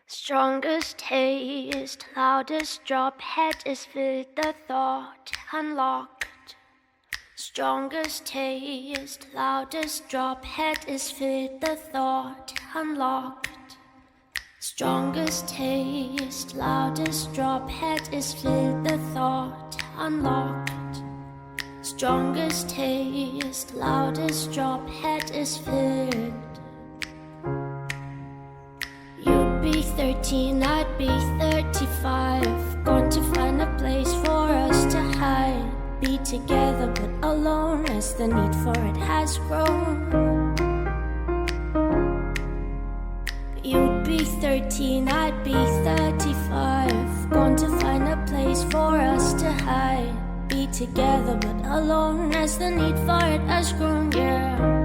Strongest taste, loudest drop, head is with the thought unlocked. Strongest taste, loudest drop, head is with the thought unlocked. Strongest taste, loudest drop, head is with the thought unlocked. Strongest taste, loudest drop, head is filled. You'd be 13, I'd be 35. Gone to find a place for us to hide. Be together but alone as the need for it has grown. You'd be 13, I'd be 35. Gone to find a place for us to hide. Be together but alone as the need for it has grown, yeah.